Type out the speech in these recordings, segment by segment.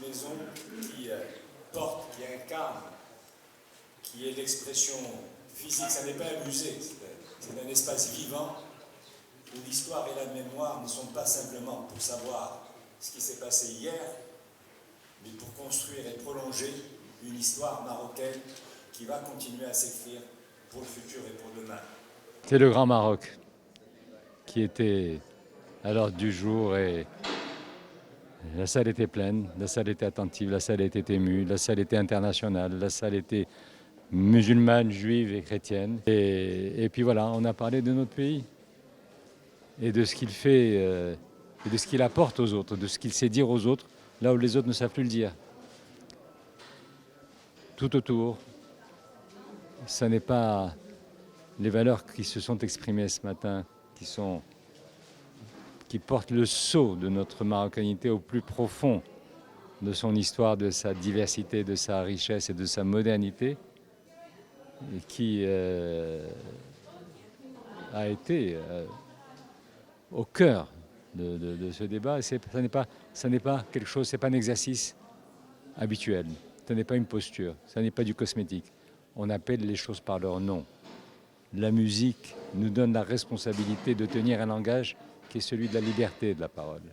maison qui porte, qui incarne, qui est l'expression physique. Ça n'est pas un musée, c'est un espace vivant où l'histoire et la mémoire ne sont pas simplement pour savoir ce qui s'est passé hier, mais pour construire et prolonger une histoire marocaine qui va continuer à s'écrire pour le futur et pour demain. C'est le Grand Maroc qui était à l'ordre du jour et la salle était pleine, la salle était attentive, la salle était émue, la salle était internationale, la salle était musulmane, juive et chrétienne. Et puis voilà, on a parlé de notre pays et de ce qu'il fait et de ce qu'il apporte aux autres, de ce qu'il sait dire aux autres, là où les autres ne savent plus le dire. Tout autour, ce n'est pas les valeurs qui se sont exprimées ce matin, qui portent le sceau de notre marocanité au plus profond de son histoire, de sa diversité, de sa richesse et de sa modernité, et qui a été au cœur de ce débat. Ça n'est pas quelque chose, c'est pas un exercice habituel, ce n'est pas une posture, ce n'est pas du cosmétique. On appelle les choses par leur nom. La musique nous donne la responsabilité de tenir un langage qui est celui de la liberté de la parole,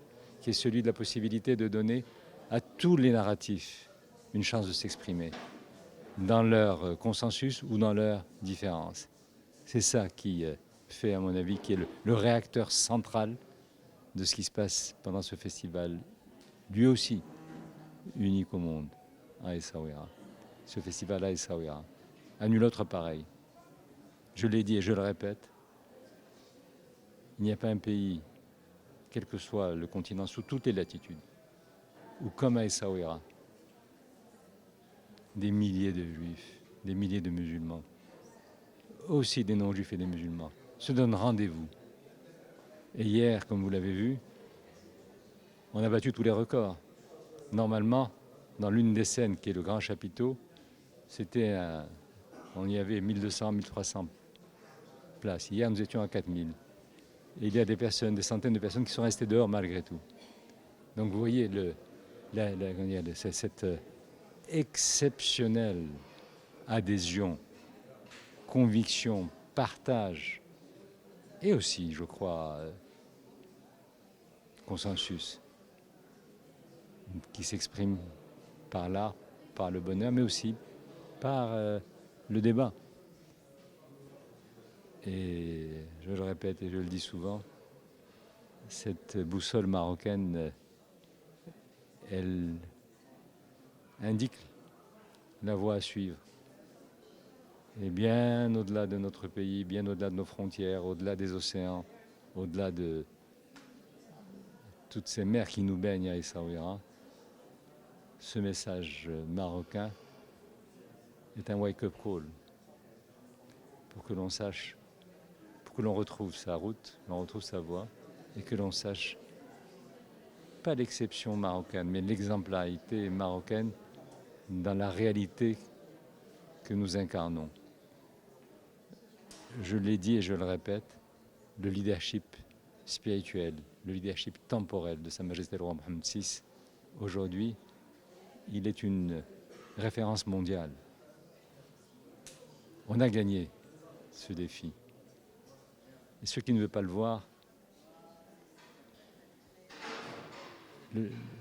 qui est celui de la possibilité de donner à tous les narratifs une chance de s'exprimer dans leur consensus ou dans leur différence. C'est ça qui fait, à mon avis, qui est le réacteur central de ce qui se passe pendant ce festival, lui aussi unique au monde, à Essaouira. Ce festival à Essaouira, à nul autre pareil. Je l'ai dit et je le répète, il n'y a pas un pays, quel que soit le continent, sous toutes les latitudes, où comme à Essaouira, des milliers de juifs, des milliers de musulmans, aussi des non-juifs et des musulmans, se donnent rendez-vous. Et hier, comme vous l'avez vu, on a battu tous les records. Normalement, dans l'une des scènes qui est le grand chapiteau, on y avait 1200, 1300 places. Hier, nous étions à 4000. Et il y a des centaines de personnes qui sont restées dehors malgré tout. Donc vous voyez cette exceptionnelle adhésion, conviction, partage, et aussi, je crois, consensus, qui s'exprime par l'art, par le bonheur, mais aussi par le débat. Et je le répète et je le dis souvent, cette boussole marocaine, elle indique la voie à suivre. Et bien au-delà de notre pays, bien au-delà de nos frontières, au-delà des océans, au-delà de toutes ces mers qui nous baignent à Essaouira, ce message marocain est un wake-up call pour que l'on sache, pour que l'on retrouve sa route, l'on retrouve sa voie et que l'on sache pas l'exception marocaine, mais l'exemplarité marocaine dans la réalité que nous incarnons. Je l'ai dit et je le répète, le leadership spirituel, le leadership temporel de Sa Majesté le roi Mohammed VI, aujourd'hui, il est une référence mondiale. On a gagné ce défi. Et ceux qui ne veulent pas le voir,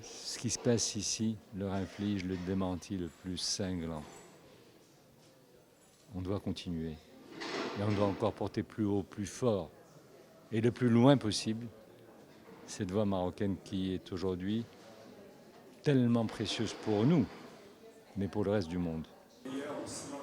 ce qui se passe ici leur inflige le démenti le plus cinglant. On doit continuer. Et on doit encore porter plus haut, plus fort et le plus loin possible cette voix marocaine qui est aujourd'hui tellement précieuse pour nous, mais pour le reste du monde. D'ailleurs, aussi